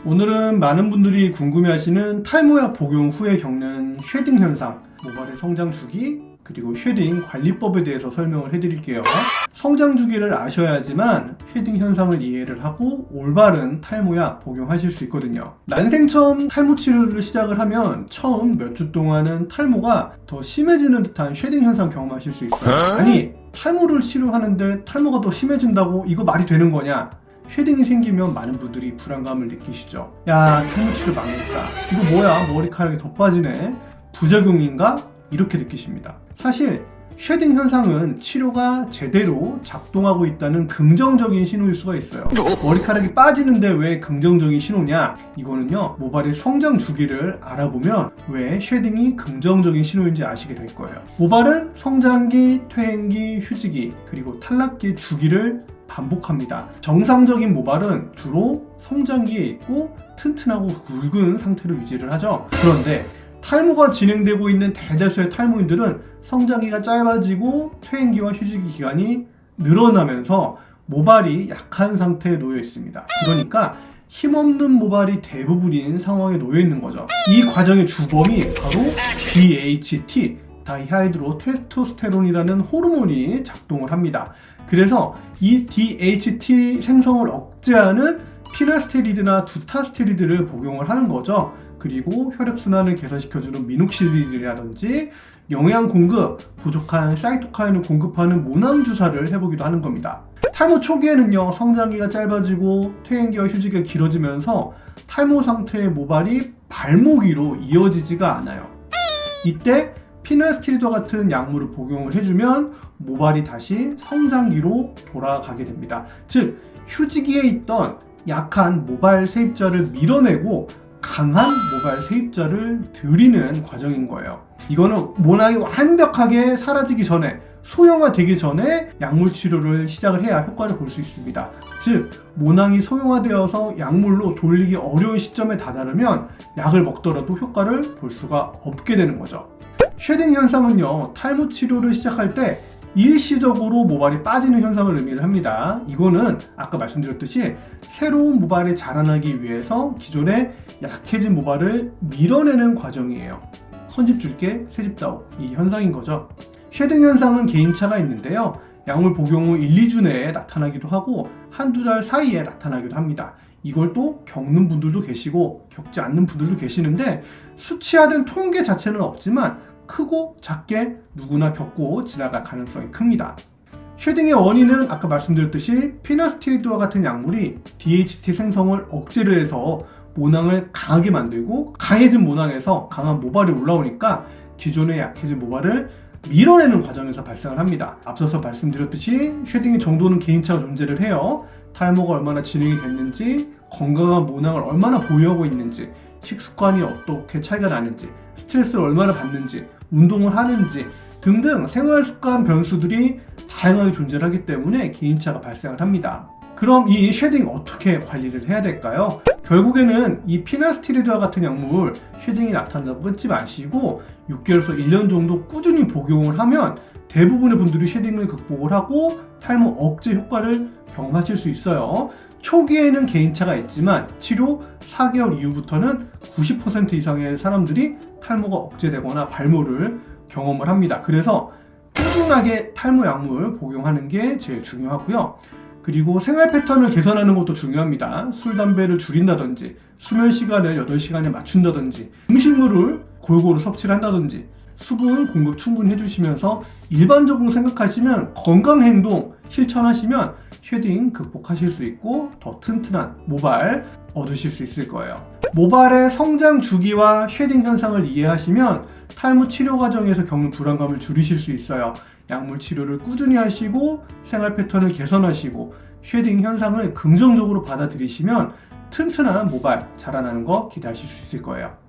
오늘은 많은 분들이 궁금해하시는 탈모약 복용 후에 겪는 쉐딩 현상, 모발의 성장 주기, 그리고 쉐딩 관리법에 대해서 설명을 해드릴게요. 성장 주기를 아셔야지만 쉐딩 현상을 이해를 하고 올바른 탈모약 복용하실 수 있거든요. 난생 처음 탈모 치료를 시작을 하면 처음 몇 주 동안은 탈모가 더 심해지는 듯한 쉐딩 현상 경험하실 수 있어요. 아니, 탈모를 치료하는데 탈모가 더 심해진다고 이거 말이 되는 거냐? 쉐딩이 생기면 많은 분들이 불안감을 느끼시죠. 야, 탈모 치료 망했다. 이거 뭐야? 머리카락이 더 빠지네. 부작용인가? 이렇게 느끼십니다. 사실 쉐딩 현상은 치료가 제대로 작동하고 있다는 긍정적인 신호일 수가 있어요. 머리카락이 빠지는데 왜 긍정적인 신호냐? 이거는요, 모발의 성장 주기를 알아보면 왜 쉐딩이 긍정적인 신호인지 아시게 될 거예요. 모발은 성장기, 퇴행기, 휴지기, 그리고 탈락기 주기를 반복합니다. 정상적인 모발은 주로 성장기에 있고 튼튼하고 굵은 상태로 유지를 하죠. 그런데 탈모가 진행되고 있는 대다수의 탈모인들은 성장기가 짧아지고 퇴행기와 휴지기 기간이 늘어나면서 모발이 약한 상태에 놓여 있습니다. 그러니까 힘없는 모발이 대부분인 상황에 놓여 있는 거죠. 이 과정의 주범이 바로 DHT, 다이하이드로 테스토스테론이라는 호르몬이 작동을 합니다. 그래서 이 DHT 생성을 억제하는 피나스테리드나 두타스테리드를 복용을 하는 거죠. 그리고 혈액순환을 개선시켜주는 미녹시딜이라든지 영양 공급, 부족한 사이토카인을 공급하는 모낭 주사를 해보기도 하는 겁니다. 탈모 초기에는요, 성장기가 짧아지고 퇴행기와 휴지기가 길어지면서 탈모 상태의 모발이 발모기로 이어지지가 않아요. 이때 피나스티리드와 같은 약물을 복용을 해주면 모발이 다시 성장기로 돌아가게 됩니다. 즉, 휴지기에 있던 약한 모발 세입자를 밀어내고 강한 모발 세입자를 들이는 과정인 거예요. 이거는 모낭이 완벽하게 사라지기 전에, 소형화되기 전에 약물 치료를 시작을 해야 효과를 볼 수 있습니다. 즉, 모낭이 소형화되어서 약물로 돌리기 어려운 시점에 다다르면 약을 먹더라도 효과를 볼 수가 없게 되는 거죠. 쉐딩 현상은요, 탈모 치료를 시작할 때 일시적으로 모발이 빠지는 현상을 의미를 합니다. 이거는 아까 말씀드렸듯이 새로운 모발이 자라나기 위해서 기존에 약해진 모발을 밀어내는 과정이에요. 헌집 줄게 새집다오, 이 현상인 거죠. 쉐딩 현상은 개인차가 있는데요, 약물 복용 후 1, 2주 내에 나타나기도 하고 한두 달 사이에 나타나기도 합니다. 이걸 또 겪는 분들도 계시고 겪지 않는 분들도 계시는데 수치화된 통계 자체는 없지만 크고 작게 누구나 겪고 지나갈 가능성이 큽니다. 쉐딩의 원인은 아까 말씀드렸듯이 피나스티리드와 같은 약물이 DHT 생성을 억제를 해서 모낭을 강하게 만들고 강해진 모낭에서 강한 모발이 올라오니까 기존에 약해진 모발을 밀어내는 과정에서 발생을 합니다. 앞서서 말씀드렸듯이 쉐딩의 정도는 개인차가 존재를 해요. 탈모가 얼마나 진행이 됐는지, 건강한 모낭을 얼마나 보유하고 있는지, 식습관이 어떻게 차이가 나는지, 스트레스를 얼마나 받는지, 운동을 하는지 등등 생활습관 변수들이 다양하게 존재하기 때문에 개인차가 발생을 합니다. 그럼 이 쉐딩 어떻게 관리를 해야 될까요? 결국에는 이 피나스티리드와 같은 약물 쉐딩이 나타난다고 끊지 마시고 6개월에서 1년 정도 꾸준히 복용을 하면 대부분의 분들이 쉐딩을 극복을 하고 탈모 억제 효과를 경험하실 수 있어요. 초기에는 개인차가 있지만 치료 4개월 이후부터는 90% 이상의 사람들이 탈모가 억제되거나 발모를 경험을 합니다. 그래서 꾸준하게 탈모 약물 복용하는 게 제일 중요하고요. 그리고 생활 패턴을 개선하는 것도 중요합니다. 술, 담배를 줄인다든지, 수면 시간을 8시간에 맞춘다든지, 음식물을 골고루 섭취를 한다든지, 수분 공급 충분히 해주시면서 일반적으로 생각하시는 건강 행동 실천하시면 쉐딩 극복하실 수 있고 더 튼튼한 모발 얻으실 수 있을 거예요. 모발의 성장 주기와 쉐딩 현상을 이해하시면 탈모 치료 과정에서 겪는 불안감을 줄이실 수 있어요. 약물 치료를 꾸준히 하시고 생활 패턴을 개선하시고 쉐딩 현상을 긍정적으로 받아들이시면 튼튼한 모발 자라나는 거 기대하실 수 있을 거예요.